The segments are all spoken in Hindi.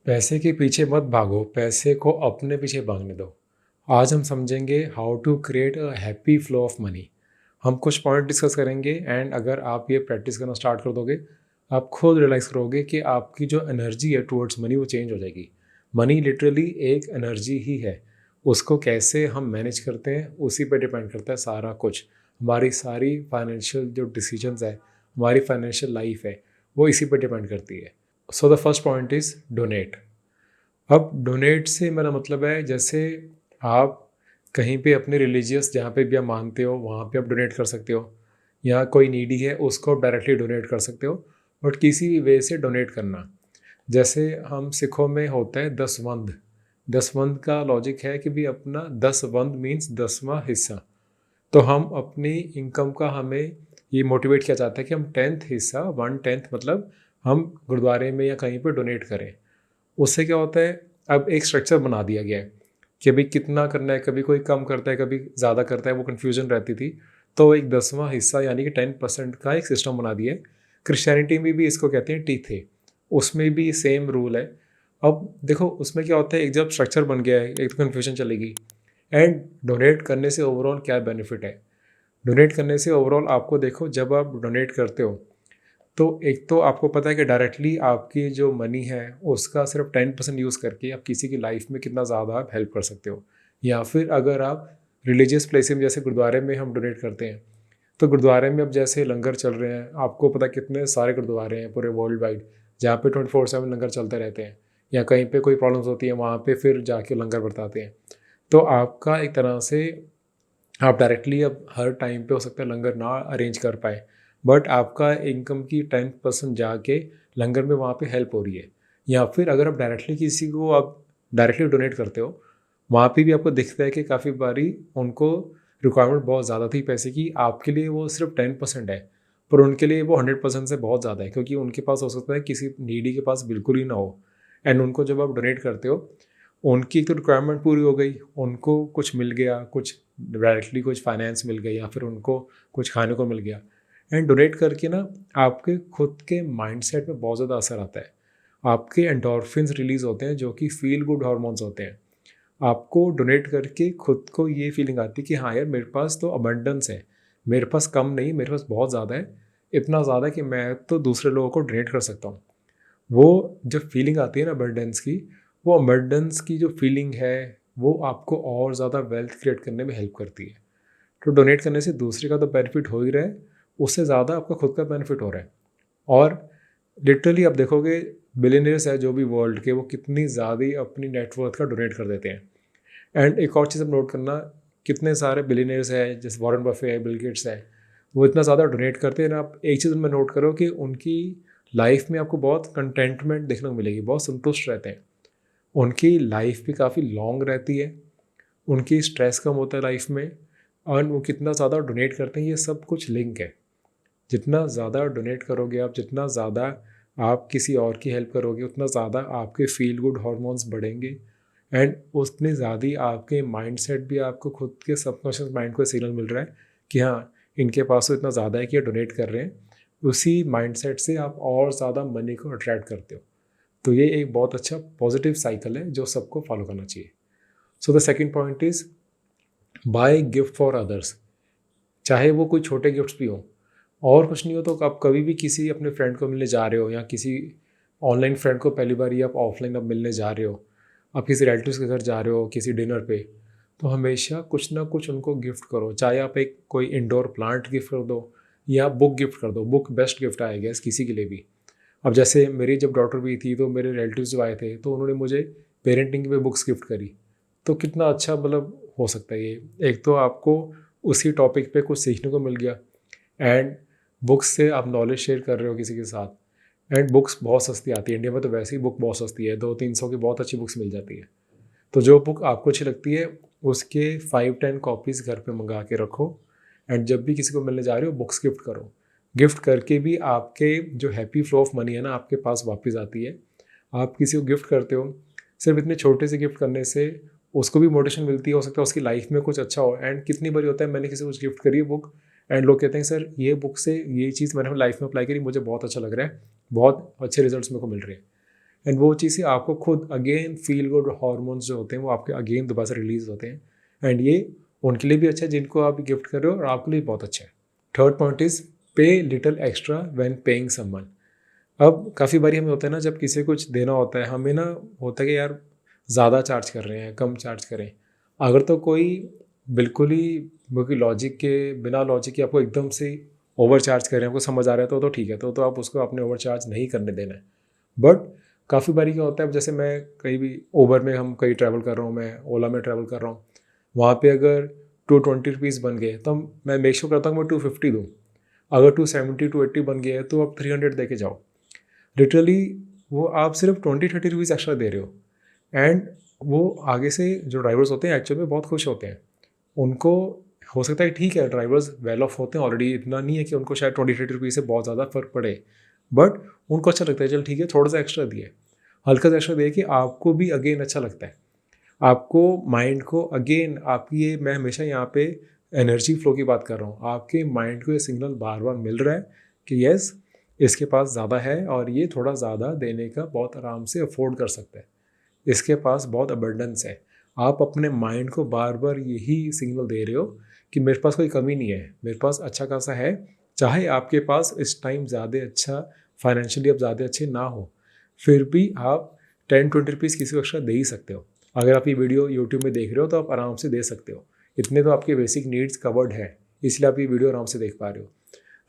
पैसे के पीछे मत भागो, पैसे को अपने पीछे भागने दो। आज हम समझेंगे how to create a happy flow of money. हम कुछ पॉइंट डिस्कस करेंगे एंड अगर आप ये प्रैक्टिस करना स्टार्ट कर दोगे, आप खुद रियलाइज़ करोगे कि आपकी जो एनर्जी है टुवर्ड्स मनी वो चेंज हो जाएगी। मनी लिटरली एक एनर्जी ही है। उसको कैसे हम मैनेज करते हैं उसी पे डिपेंड करता है सारा कुछ। हमारी सारी फाइनेंशियल जो डिसीजंस है, हमारी फाइनेंशियल लाइफ है, वो इसी पे डिपेंड करती है। So the first point is donate. अब डोनेट से मेरा मतलब है जैसे आप कहीं पे अपने रिलीजियस जहाँ पे भी आप मानते हो वहाँ पे आप डोनेट कर सकते हो, या कोई नीडी है उसको डायरेक्टली डोनेट कर सकते हो। बट किसी भी वे से डोनेट करना, जैसे हम सिखों में होता है दसवंध। दसवंध का लॉजिक है कि भी अपना दसवंध मीन्स 10वां हिस्सा। तो हम अपनी इनकम का हमें ये मोटिवेट किया जाता है कि हम 10th हिस्सा 1/10 मतलब हम गुरुद्वारे में या कहीं पर डोनेट करें। उससे क्या होता है, अब एक स्ट्रक्चर बना दिया गया है कि अभी कितना करना है, कभी कोई कम करता है कभी ज़्यादा करता है, वो कन्फ्यूजन रहती थी। तो एक 10वां हिस्सा यानी कि 10% का एक सिस्टम बना दिया है। क्रिश्चियनिटी में भी इसको कहते हैं टीथे, उसमें भी सेम रूल है। अब देखो उसमें क्या होता है, एक जब स्ट्रक्चर बन गया है एक तो कन्फ्यूजन चलेगी। एंड डोनेट करने से ओवरऑल क्या बेनिफिट है? डोनेट करने से ओवरऑल आपको देखो, जब आप डोनेट करते हो तो एक तो आपको पता है कि डायरेक्टली आपकी जो मनी है उसका सिर्फ 10% यूज़ करके आप किसी की लाइफ में कितना ज़्यादा आप हेल्प कर सकते हो। या फिर अगर आप रिलीजियस प्लेसेस में जैसे गुरुद्वारे में हम डोनेट करते हैं, तो गुरुद्वारे में अब जैसे लंगर चल रहे हैं, आपको पता कितने सारे गुरुद्वारे हैं पूरे वर्ल्ड वाइड जहाँ पे 24/7 लंगर चलते रहते हैं। या कहीं पे कोई प्रॉब्लम्स होती है वहाँ पे फिर जाके लंगर बरताते हैं। तो आपका एक तरह से आप डायरेक्टली अब हर टाइम पे हो सकता है लंगर ना अरेंज कर पाए, बट आपका इनकम की 10% जाके लंगर में वहाँ पे हेल्प हो रही है। या फिर अगर आप डायरेक्टली किसी को आप डायरेक्टली डोनेट करते हो, वहाँ पे भी आपको दिखता है कि काफ़ी बारी उनको रिक्वायरमेंट बहुत ज़्यादा थी पैसे की, आपके लिए वो सिर्फ 10% है, पर उनके लिए वो 100% से बहुत ज़्यादा है, क्योंकि उनके पास हो सकता है किसी नीडी के पास बिल्कुल ही ना हो। एंड उनको जब आप डोनेट करते हो, उनकी एक तो रिक्वायरमेंट पूरी हो गई, उनको कुछ मिल गया, कुछ डायरेक्टली कुछ फाइनेंस मिल गई या फिर उनको कुछ खाने को मिल गया। एंड डोनेट करके ना आपके खुद के माइंडसेट में बहुत ज़्यादा असर आता है। आपके एंडोर्फिन्स रिलीज होते हैं जो कि फील गुड हार्मोन्स होते हैं। आपको डोनेट करके खुद को ये फीलिंग आती है कि हाँ यार, मेरे पास तो अबंडेंस है, मेरे पास कम नहीं, मेरे पास बहुत ज़्यादा है। इतना ज़्यादा कि मैं तो दूसरे लोगों को डोनेट कर सकता हूँ। वो जब फीलिंग आती है ना अबंडेंस की, वो अबंडेंस की जो फीलिंग है वो आपको और ज़्यादा वेल्थ क्रिएट करने में हेल्प करती है। तो डोनेट करने से दूसरे का तो बेनिफिट हो ही रहा है, उससे ज़्यादा आपका खुद का बेनिफिट हो रहा है। और लिटरली आप देखोगे बिलियनियर्स है जो भी वर्ल्ड के, वो कितनी ज़्यादा अपनी नेटवर्थ का डोनेट कर देते हैं। एंड एक और चीज़ आप नोट करना, कितने सारे बिलियनियर्स हैं जैसे वॉरेन बफे है, बिल गेट्स है, वो इतना ज़्यादा डोनेट करते हैं ना। आप एक चीज़ उनमें नोट करो कि उनकी लाइफ में आपको बहुत कंटेंटमेंट देखने को मिलेगी, बहुत संतुष्ट रहते हैं। उनकी लाइफ भी काफ़ी लॉन्ग रहती है, उनकी स्ट्रेस कम होता है लाइफ में, और वो कितना ज़्यादा डोनेट करते हैं ये सब कुछ लिंक है। जितना ज़्यादा डोनेट करोगे आप, जितना ज़्यादा आप किसी और की हेल्प करोगे, उतना ज़्यादा आपके फील गुड हार्मोन्स बढ़ेंगे। एंड उतनी ज़्यादा आपके माइंडसेट भी, आपको खुद के सबकॉन्शियस माइंड को सिग्नल मिल रहा है कि हाँ, इनके पास तो इतना ज़्यादा है कि ये डोनेट कर रहे हैं। उसी माइंडसेट से आप और ज़्यादा मनी को अट्रैक्ट करते हो। तो ये एक बहुत अच्छा पॉजिटिव साइकिल है जो सबको फॉलो करना चाहिए। So the second point is by gift for others. चाहे वो कोई छोटे गिफ्ट्स भी हों, और कुछ नहीं हो तो आप कभी भी किसी अपने फ्रेंड को मिलने जा रहे हो, या किसी ऑनलाइन फ्रेंड को पहली बार या आप ऑफलाइन अब मिलने जा रहे हो, आप किसी रिलेटिव्स के घर जा रहे हो किसी डिनर पे, तो हमेशा कुछ ना कुछ उनको गिफ्ट करो। चाहे आप एक कोई इंडोर प्लांट गिफ्ट कर दो, या बुक गिफ्ट कर दो। बुक बेस्ट गिफ्ट आएगा इस किसी के लिए भी। अब जैसे मेरी जब डॉटर भी थी तो मेरे रिलेटिव्स जो आए थे तो उन्होंने मुझे पेरेंटिंग पे बुक्स गिफ्ट करी। तो कितना अच्छा मतलब हो सकता है ये। एक तो आपको उसी टॉपिक पे कुछ सीखने को मिल गया, एंड बुक्स से आप नॉलेज शेयर कर रहे हो किसी के साथ। एंड बुक्स बहुत सस्ती आती है, इंडिया में तो वैसे ही बुक बहुत सस्ती है, 200-300 की बहुत अच्छी बुक्स मिल जाती है। तो जो बुक आपको अच्छी लगती है उसके 5-10 कॉपीज़ घर पे मंगा के रखो, एंड जब भी किसी को मिलने जा रहे हो बुक्स गिफ्ट करो। गिफ्ट करके भी आपके जो हैप्पी फ्लो ऑफ मनी है ना आपके पास वापस आती है। आप किसी को गिफ्ट करते हो, सिर्फ इतने छोटे से गिफ्ट करने से उसको भी मोटिवेशन मिलती है, हो सकता है उसकी लाइफ में कुछ अच्छा हो। एंड कितनी बार होता है, मैंने किसी को कुछ गिफ्ट करी है बुक, एंड लोग कहते हैं सर ये बुक से ये चीज़ मैंने अपनी लाइफ में अप्लाई करी, मुझे बहुत अच्छा लग रहा है, बहुत अच्छे रिजल्ट्स मेरे को मिल रहे हैं। एंड वो चीज़ से आपको खुद अगेन फील गुड हार्मोन्स जो होते हैं वो आपके अगेन दोबारा से रिलीज होते हैं, एंड ये उनके लिए भी अच्छा है जिनको आप गिफ्ट कर रहे हो और आपके लिए बहुत अच्छा है। थर्ड पॉइंट इज पे little extra when paying someone. अब काफ़ी बारी हमें होता है ना, जब किसी को कुछ देना होता है हमें ना, होता है कि यार ज़्यादा चार्ज कर रहे हैं, कम चार्ज करें। अगर तो कोई बिल्कुल ही क्योंकि लॉजिक के बिना लॉजिक के आपको एकदम से ओवर चार्ज कर रहे हैं, आपको समझ आ रहा है तो ठीक है, तो आप उसको अपने ओवर चार्ज नहीं करने देना है। बट काफ़ी बारी क्या होता है, जैसे मैं कहीं भी ओबर में हम कहीं ट्रैवल कर रहा हूँ, मैं ओला में ट्रैवल कर रहा हूँ, वहाँ पे अगर 220 बन गए तो मैं मेक श्योर करता हूँ मैं 250 दूँ। अगर 270 280 बन गया है तो आप 300 दे के जाओ। लिटरली वो आप सिर्फ 20-30 रुपीज़ एक्स्ट्रा दे रहे हो, एंड वो आगे से जो ड्राइवर्स होते हैं एक्चुअल में बहुत खुश होते हैं। उनको हो सकता है ठीक है, ड्राइवर्स वेल ऑफ होते हैं ऑलरेडी, इतना नहीं है कि उनको शायद 20-30 रुपीज़ से बहुत ज़्यादा फ़र्क पड़े, बट उनको अच्छा लगता है, चल ठीक है थोड़ा सा एक्स्ट्रा दिए, हल्का सा एक्स्ट्रा दिए कि आपको भी अगेन अच्छा लगता है। आपको माइंड को अगेन आपकी ये, मैं हमेशा यहाँ पे एनर्जी फ्लो की बात कर रहा हूँ, आपके माइंड को ये सिग्नल बार बार मिल रहा है कि यस इसके पास ज़्यादा है और ये थोड़ा ज़्यादा देने का बहुत आराम से अफोर्ड कर सकता है, इसके पास बहुत अबंडेंस है। आप अपने माइंड को बार बार यही सिग्नल दे रहे हो कि मेरे पास कोई कमी नहीं है, मेरे पास अच्छा खासा है। चाहे आपके पास इस टाइम ज़्यादा अच्छा फाइनेंशियली अब ज़्यादा अच्छे ना हो, फिर भी आप 10-20 रुपीज़ किसी को एक्स्ट्रा दे ही सकते हो। अगर आप ये वीडियो यूट्यूब में देख रहे हो तो आप आराम से दे सकते हो, इतने तो आपके बेसिक नीड्स कवर्ड है, इसलिए आप ये वीडियो आराम से देख पा रहे हो।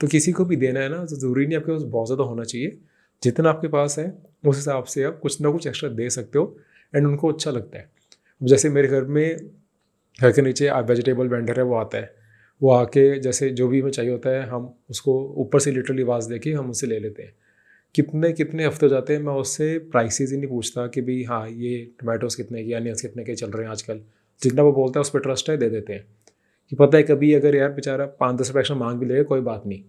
तो किसी को भी देना है ना, तो ज़रूरी नहीं आपके पास बहुत ज़्यादा होना चाहिए, जितना आपके पास है उस हिसाब से आप कुछ ना कुछ एक्स्ट्रा दे सकते हो, एंड उनको अच्छा लगता है। जैसे मेरे घर में, घर के नीचे वेजिटेबल वेंडर है, वो आता है, वो आके जैसे जो भी हमें चाहिए होता है हम उसको ऊपर से लिटरली आवाज़ दे के हम उससे ले लेते हैं। कितने कितने हफ्ते हो जाते हैं मैं उससे प्राइसेस ही नहीं पूछता कि भाई हाँ ये टमाटोज़ कितने के, अनियंस कितने के चल रहे हैं आजकल, जितना वो बोलता है उस पर ट्रस्ट है, दे देते हैं। कि पता है कभी अगर यार बेचारा 5-10 रुपये एक्स्ट्रा मांग भी लेगा कोई बात नहीं,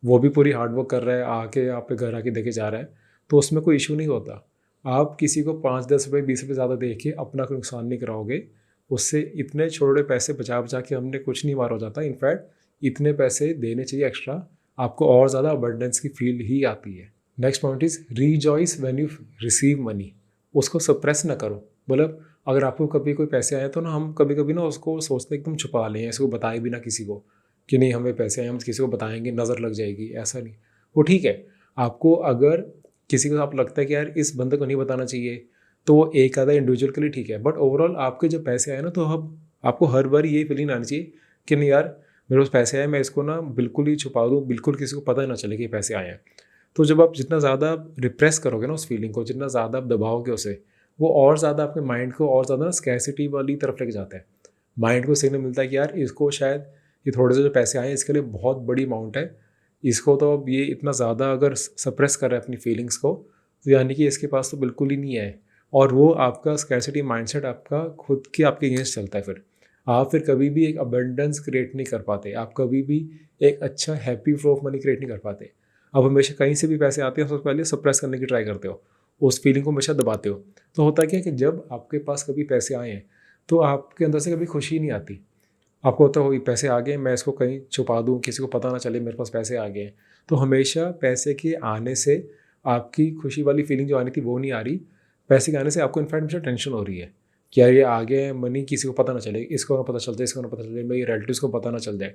वो भी पूरी हार्ड वर्क कर रहा है, आके आप पे घर आके देके जा रहा है, तो उसमें कोई इशू नहीं होता। आप किसी को 5-10 रुपये 20 रुपये ज़्यादा दे के अपना कोई नुकसान नहीं कराओगे, उससे इतने छोटे पैसे बचा बचा के हमने कुछ नहीं मारा हो जाता। इनफैक्ट इतने पैसे देने चाहिए एक्स्ट्रा, आपको और ज़्यादा अबंडेंस की फील ही आती है। Next point is rejoice when you receive money. उसको सप्रेस ना करो। मतलब अगर आपको कभी कोई पैसे आए तो ना हम कभी कभी ना उसको सोचते हैं एकदम छुपा लें, इसको बताए भी ना किसी को कि नहीं हमें पैसे आए, हम किसी को बताएंगे नज़र लग जाएगी, ऐसा नहीं। वो ठीक है, आपको अगर किसी को आप लगता है कि यार इस बंदे को नहीं बताना चाहिए, तो वो एक आधा इंडिविजुअल के लिए ठीक है, बट ओवरऑल आपके जो पैसे आए ना, तो अब आपको हर बार ये फीलिंग आनी चाहिए कि नहीं यार मेरे पास पैसे आए, मैं इसको ना बिल्कुल ही छुपा दूँ, बिल्कुल किसी को पता ना चले कि पैसे आए हैं। तो जब आप जितना ज़्यादा रिप्रेस करोगे ना उस फीलिंग को, जितना ज़्यादा आप दबाओगे उसे, वो और ज़्यादा आपके माइंड को और ज़्यादा स्कैसिटी वाली तरफ लेके जाता है। माइंड को सिग्नल मिलता है कि यार इसको शायद ये थोड़े से जो पैसे आए हैं इसके लिए बहुत बड़ी अमाउंट है, इसको तो अब ये इतना ज़्यादा अगर सप्रेस कर रहा है अपनी फीलिंग्स को, तो यानी कि इसके पास तो बिल्कुल ही नहीं है। और वो आपका स्कैसिटी माइंडसेट आपका खुद के आपके अगेंस्ट चलता है। फिर आप फिर कभी भी एक अबंडेंस क्रिएट नहीं कर पाते, आप कभी भी एक अच्छा happy flow of money create नहीं कर पाते। अब हमेशा कहीं से भी पैसे आते हैं सबसे पहले सप्रेस करने की ट्राई करते हो, उस फीलिंग को हमेशा दबाते हो। तो होता क्या है कि जब आपके पास कभी पैसे आए हैं तो आपके अंदर से कभी खुशी नहीं आती। आपको होता हो पैसे आ गए, मैं इसको कहीं छुपा दूँ, किसी को पता ना चले मेरे पास पैसे आ गए हैं। तो हमेशा पैसे के आने से आपकी खुशी वाली फीलिंग जो आनी थी वो नहीं आ रही, पैसे के आने से आपको इनफैक्ट हमेशा टेंशन हो रही है कि यार ये आ गए हैं मनी, किसी को पता ना चले, इसको ना पता चल जाए, इसको ना पता चल जाए, मेरे रिलेटिव्स को पता ना चल जाए।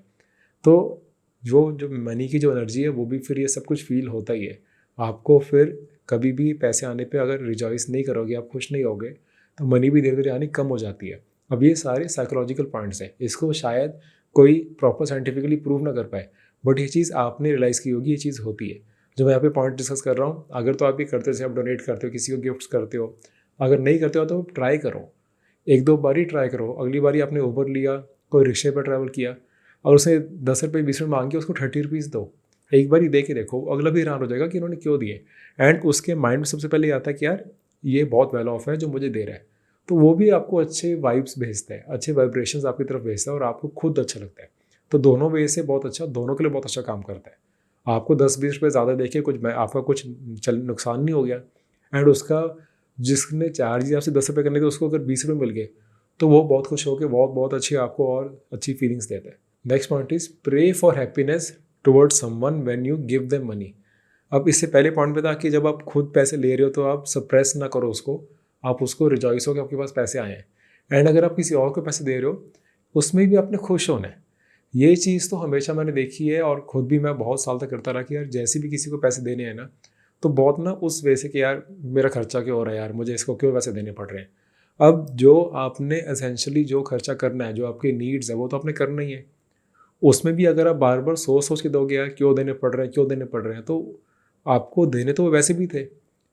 तो जो मनी की जो एनर्जी है वो भी फिर ये सब कुछ फील होता ही है। आपको फिर कभी भी पैसे आने पे अगर रिजॉइस नहीं करोगे, आप खुश नहीं होगे, तो मनी भी धीरे धीरे आनी कम हो जाती है। अब ये सारे साइकोलॉजिकल पॉइंट्स हैं, इसको शायद कोई प्रॉपर साइंटिफिकली प्रूव ना कर पाए, बट ये चीज़ आपने रियलाइज़ की होगी, ये चीज़ होती है। जो मैं यहाँ पे पॉइंट डिस्कस कर रहा हूँ, अगर तो आप ये करते हो, जैसे आप डोनेट करते हो, किसी को गिफ्ट्स करते हो, अगर नहीं करते हो तो ट्राई करो, एक दो बार ही ट्राई करो। अगली बारी आपने उबर लिया, कोई रिक्शे पर ट्रैवल किया और उसने 10 रुपये 20 रुपये मांग के उसको 30 रुपीज़ दो, एक बार ही दे के देखो, अगला भी हैरान हो जाएगा कि इन्होंने क्यों दिए। एंड उसके माइंड में सबसे पहले ये आता है कि यार ये बहुत वेल ऑफ है जो मुझे दे रहा है, तो वो भी आपको अच्छे वाइब्स भेजता है, अच्छे वाइब्रेशंस आपकी तरफ भेजता है और आपको खुद अच्छा लगता है। तो दोनों वे से बहुत अच्छा, दोनों के लिए बहुत अच्छा काम करता है। आपको 10-20 रुपये ज़्यादा देके कुछ मैं आपका कुछ चल नुकसान नहीं हो गया, एंड उसका जिसने चार्ज आपसे 10 रुपये करने के उसको अगर 20 रुपये मिल गए तो वो बहुत खुश होकर बहुत बहुत अच्छी आपको और अच्छी फीलिंग्स देता है। Next point is pray for happiness towards someone when you give them money. अब इससे पहले पॉइंट पे था कि जब आप खुद पैसे ले रहे हो तो आप सप्रेस ना करो उसको, आप उसको रिजॉइस हो कि आपके पास पैसे आए हैं। एंड अगर आप किसी और को पैसे दे रहे हो उसमें भी आपने खुश होना है। ये चीज़ तो हमेशा मैंने देखी है और खुद भी मैं बहुत साल तक करता रहा कि यार जैसे भी किसी को पैसे देने हैं ना, तो बहुत ना उस वे से कि यार मेरा खर्चा क्यों हो रहा है, यार मुझे इसको क्यों पैसे देने पड़ रहे हैं। अब जो आपने एसेंशियली जो खर्चा करना है, जो आपकी नीड्स है, वो तो आपने करना ही है। उसमें भी अगर आप बार बार सोच सोच के दोगे यार क्यों देने पड़ रहे हैं, क्यों देने पड़ रहे हैं, तो आपको देने तो वो वैसे भी थे।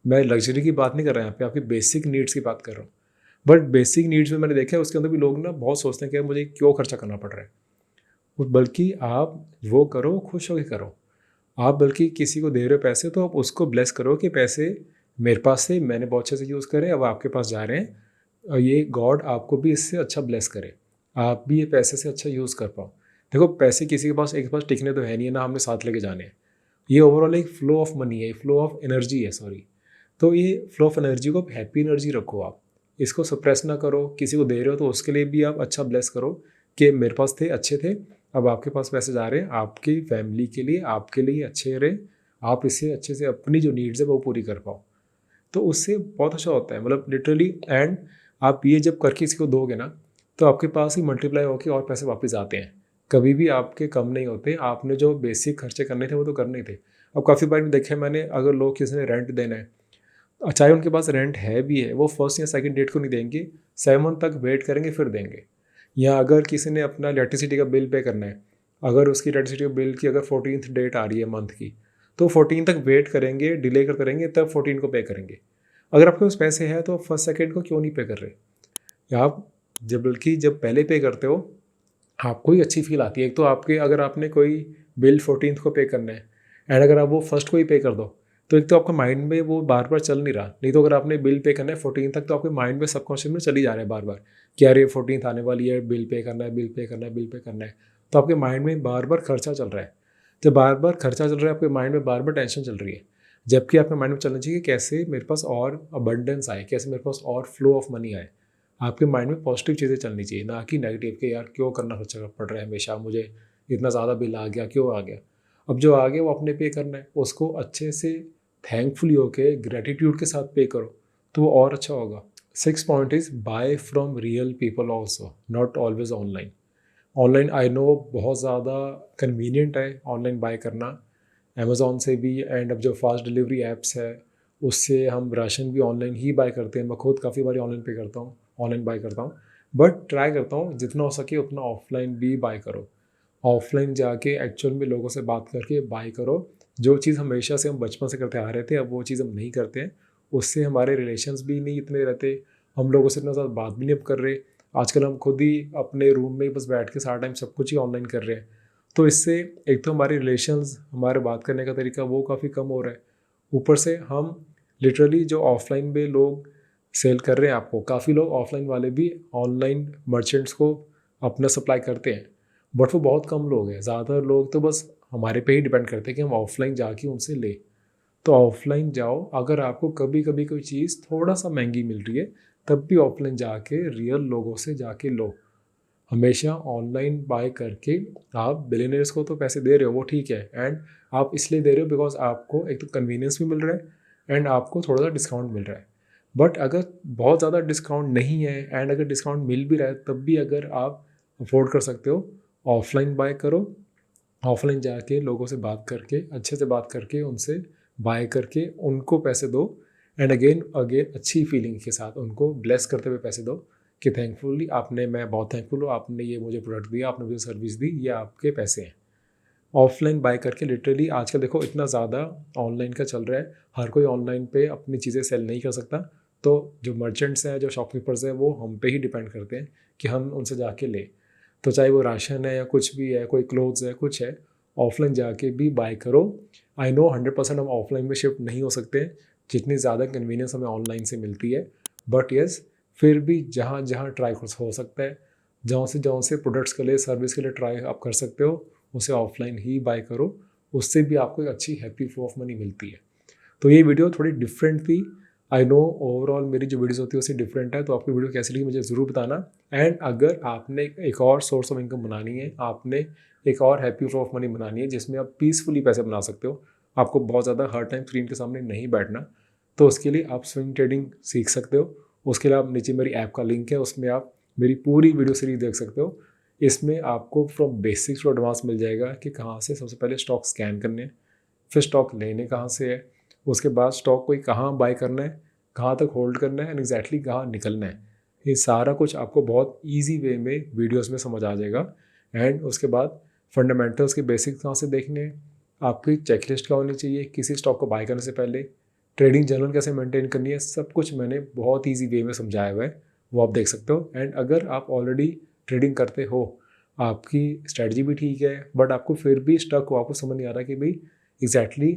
मैं लग्जरी की बात नहीं कर रहा यहाँ पे, आपकी बेसिक नीड्स की बात कर रहा हूँ। बट बेसिक नीड्स में मैंने देखा है उसके अंदर भी लोग ना बहुत सोचते हैं कि यार मुझे क्यों खर्चा करना पड़ रहा है। बल्कि आप वो करो, खुश होकर करो। आप बल्कि किसी को दे रहे हो पैसे तो आप उसको ब्लेस करो कि पैसे मेरे पास से मैंने बहुत अच्छे से यूज़ करे, अब आपके पास जा रहे हैं, और ये गॉड आपको भी इससे अच्छा ब्लेस करे, आप भी ये पैसे से अच्छा यूज़ कर पाओ। देखो पैसे किसी के पास एक पास टिकने तो है नहीं है ना, हमने साथ लेके जाने हैं। ये ओवरऑल एक फ्लो ऑफ मनी है, फ्लो ऑफ एनर्जी है, सॉरी। तो ये फ्लो ऑफ एनर्जी को हैप्पी एनर्जी रखो आप, इसको सप्रेस ना करो। किसी को दे रहे हो तो उसके लिए भी आप अच्छा ब्लेस करो कि मेरे पास थे, अच्छे थे, अब आपके पास पैसे जा रहे हैं, आपकी फैमिली के लिए, आपके लिए अच्छे रहे, आप इससे अच्छे से अपनी जो नीड्स है वो पूरी कर पाओ। तो उससे बहुत अच्छा होता है, मतलब लिटरली। एंड आप ये जब करके किसी को दोगे ना, तो आपके पास ही मल्टीप्लाई होकर और पैसे वापस आते हैं, कभी भी आपके कम नहीं होते। आपने जो बेसिक खर्चे करने थे वो तो करने थे। अब काफ़ी बार देखे मैंने, अगर लोग किसी ने रेंट देना है, चाहे उनके पास रेंट है भी है, वो फर्स्ट या सेकंड डेट को नहीं देंगे, 7 तक वेट करेंगे फिर देंगे। या अगर किसी ने अपना इलेक्ट्रिसिटी का बिल पे करना है, अगर उसकी इलेक्ट्रिसिटी बिल की अगर 14th डेट आ रही है मंथ की, तो 14 तक वेट करेंगे, डिले करते रहेंगे, तब 14 को पे करेंगे। अगर आपके पास पैसे हैं तो फर्स्ट सेकंड को क्यों नहीं पे कर रहे। या आप जब, बल्कि जब पहले पे करते हो आपको ही अच्छी फील आती है। एक तो आपके, अगर आपने कोई बिल 14th को पे करना है एंड अगर आप वो फर्स्ट को ही पे कर दो, तो एक तो आपका माइंड में वो बार बार चल नहीं रहा। नहीं तो अगर आपने बिल पे करना है 14 तक, तो आपके माइंड में सबकॉन्शियस में चली जा रहा है बार बार कि यार ये 14th आने वाली है, बिल पे करना है, बिल पे करना है, बिल पे करना है। तो आपके माइंड में बार बार खर्चा चल रहा है। जब बार बार खर्चा चल रहा है, आपके माइंड में बार बार टेंशन चल रही है। जबकि आपके माइंड में चलना चाहिए कि कैसे मेरे पास और अबंडेंस आए, कैसे मेरे पास और फ्लो ऑफ मनी आए। आपके माइंड में पॉजिटिव चीज़ें चलनी चाहिए, ना कि नेगेटिव के यार क्यों करना खर्चा पड़ रहा है हमेशा, मुझे इतना ज़्यादा बिल आ गया, क्यों आ गया। अब जो आ गया वो अपने पे करना है, उसको अच्छे से थैंकफुली होके ग्रेटिट्यूड के साथ पे करो, तो वो और अच्छा होगा। 6 point is by from real people also, not always online. Online I know बहुत ज़्यादा कन्वीनियंट है ऑनलाइन बाय करना, अमेज़ॉन से भी। एंड अब जो फास्ट डिलीवरी ऐप्स है उससे हम राशन भी ऑनलाइन ही बाय करते हैं। मैं खुद काफ़ी बार ऑनलाइन पे करता हूँ, ऑनलाइन बाय करता हूँ। बट ट्राई करता हूँ जितना हो सके उतना ऑफलाइन भी बाय करो। ऑफलाइन जाके एक्चुअल में लोगों से बात करके बाय करो। जो चीज़ हमेशा से हम बचपन से करते आ रहे थे, अब वो चीज़ हम नहीं करते हैं। उससे हमारे रिलेशंस भी नहीं इतने रहते, हम लोगों से इतना ज़्यादा बात भी नहीं अब कर रहे। आजकल हम खुद ही अपने रूम में ही बस बैठ के सारा टाइम सब कुछ ही ऑनलाइन कर रहे हैं। तो इससे एक तो हमारे रिलेशंस, हमारे बात करने का तरीका वो काफ़ी कम हो रहा है। ऊपर से हम लिटरली जो ऑफलाइन में लोग सेल कर रहे हैं, आपको काफ़ी लोग ऑफलाइन वाले भी ऑनलाइन मर्चेंट्स को अपना सप्लाई करते हैं। बट वो बहुत कम लोग हैं, ज़्यादातर लोग तो बस हमारे पे ही डिपेंड करते हैं कि हम ऑफलाइन जाके उनसे लें। तो ऑफलाइन जाओ, अगर आपको कभी कभी कोई चीज़ थोड़ा सा महंगी मिल रही है, तब भी ऑफलाइन जाके रियल लोगों से जाके लो। हमेशा ऑनलाइन बाय करके, आप बिलियनर्स को तो पैसे दे रहे हो वो ठीक है, एंड आप इसलिए दे रहे हो बिकॉज आपको एक तो कन्वीनियंस भी मिल रहा है एंड आपको थोड़ा सा डिस्काउंट मिल रहा है। बट अगर बहुत ज़्यादा डिस्काउंट नहीं है एंड अगर डिस्काउंट मिल भी रहा है, तब भी अगर आप अफोर्ड कर सकते हो, ऑफलाइन बाय करो। ऑफलाइन जाके लोगों से बात करके, अच्छे से बात करके, उनसे बाय करके उनको पैसे दो। एंड अगेन अगेन अच्छी फीलिंग के साथ उनको ब्लेस करते हुए पैसे दो कि थैंकफुली आपने, मैं बहुत थैंकफुल हूँ, आपने ये मुझे प्रोडक्ट दिया, आपने मुझे सर्विस दी, ये आपके पैसे हैं। ऑफलाइन बाय करके लिटरली आजकल देखो इतना ज़्यादा ऑनलाइन का चल रहा है, हर कोई ऑनलाइन पे अपनी चीज़ें सेल नहीं कर सकता। तो जो मर्चेंट्स हैं, जो शॉपकीपर्स हैं, वो हम पे ही डिपेंड करते हैं कि हम उनसे जाके लें। तो चाहे वो राशन है या कुछ भी है, कोई क्लोथ्स है, कुछ है, ऑफलाइन जाके भी बाय करो। आई नो 100% हम ऑफलाइन में शिफ्ट नहीं हो सकते जितनी ज़्यादा कन्वीनियंस हमें ऑनलाइन से मिलती है। बट येस, फिर भी जहाँ जहाँ ट्राई हो सकता है, जहाँ से प्रोडक्ट्स के लिए, सर्विस के लिए ट्राई आप कर सकते हो, उसे ऑफलाइन ही बाय करो। उससे भी आपको एक अच्छी हैप्पी फ्लो ऑफ मनी मिलती है। तो ये वीडियो थोड़ी डिफरेंट थी। आई नो ओवरऑल मेरी जो वीडियोस होती है उससे डिफरेंट है, तो आपकी वीडियो कैसी लगी मुझे ज़रूर बताना। एंड अगर आपने एक और सोर्स ऑफ इनकम बनानी है, आपने एक और हैप्पी फ्लो ऑफ मनी बनानी है जिसमें आप पीसफुली पैसे बना सकते हो, आपको बहुत ज़्यादा हर टाइम स्क्रीन के सामने नहीं बैठना, तो उसके लिए आप स्विंग ट्रेडिंग सीख सकते हो। उसके लिए आप नीचे मेरी ऐप का लिंक है, उसमें आप मेरी पूरी वीडियो सीरीज देख सकते हो। इसमें आपको फ्रॉम बेसिक्स टू एडवांस मिल जाएगा कि कहाँ से सबसे पहले स्टॉक स्कैन करने हैं, फिर स्टॉक लेने कहाँ से है, उसके बाद स्टॉक कोई कहाँ बाय करना है, कहाँ तक होल्ड करना है एंड एग्जैक्टली कहाँ निकलना है। ये सारा कुछ आपको बहुत ईजी वे में वीडियोस में समझ आ जाएगा। एंड उसके बाद फंडामेंटल्स के बेसिक्स कहाँ से देखने हैं, आपकी चेकलिस्ट क्या होनी चाहिए किसी स्टॉक को बाय करने से पहले, ट्रेडिंग जर्नल कैसे मेंटेन करनी है, सब कुछ मैंने बहुत ईजी वे में समझाया हुआ है, वो आप देख सकते हो। एंड अगर आप ऑलरेडी ट्रेडिंग करते हो, आपकी स्ट्रेटजी भी ठीक है, बट आपको फिर भी स्टक हो, आपको समझ नहीं आ रहा कि भाई एग्जैक्टली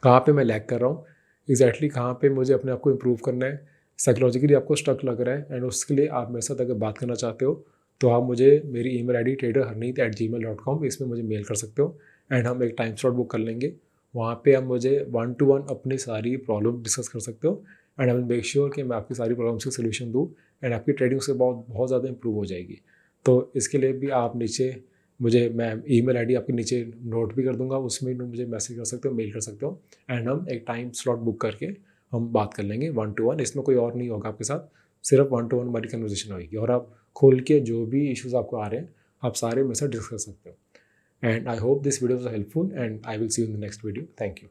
कहाँ पे मैं लैग कर रहा हूँ, एग्जैक्टली कहाँ पे मुझे अपने आप को इम्प्रूव करना है, साइकोलॉजिकली आपको स्टक लग रहा है, एंड उसके लिए आप मेरे साथ अगर बात करना चाहते हो तो आप मुझे मेरी ईमेल आईडी traderharneet@gmail.com इसमें मुझे मेल कर सकते हो। एंड हम एक टाइम स्लॉट बुक कर लेंगे, वहाँ पे आप मुझे 1-to-1 अपनी सारी प्रॉब्लम डिस्कस कर सकते हो। And I will make sure कि मैं आपकी सारी प्रॉब्लम्स के सोल्यूशन दूँ एंड आपकी ट्रेडिंग से बहुत बहुत ज़्यादा इंप्रूव हो जाएगी। तो इसके लिए भी आप नीचे मुझे, मैं ईमेल आईडी आपके नीचे नोट भी कर दूंगा, उसमें मुझे मैसेज कर सकते हो, मेल कर सकते हो। एंड हम एक टाइम स्लॉट बुक करके हम बात कर लेंगे 1-to-1। इसमें कोई और नहीं होगा आपके साथ, सिर्फ 1-to-1 हमारी कन्वर्सेशन होगी और आप खोल के जो भी इश्यूज़ आपको आ रहे हैं आप सारे मेरे साथ डिस्कस कर सकते हो। And I hope this video was helpful and I will see you in the next video. Thank you.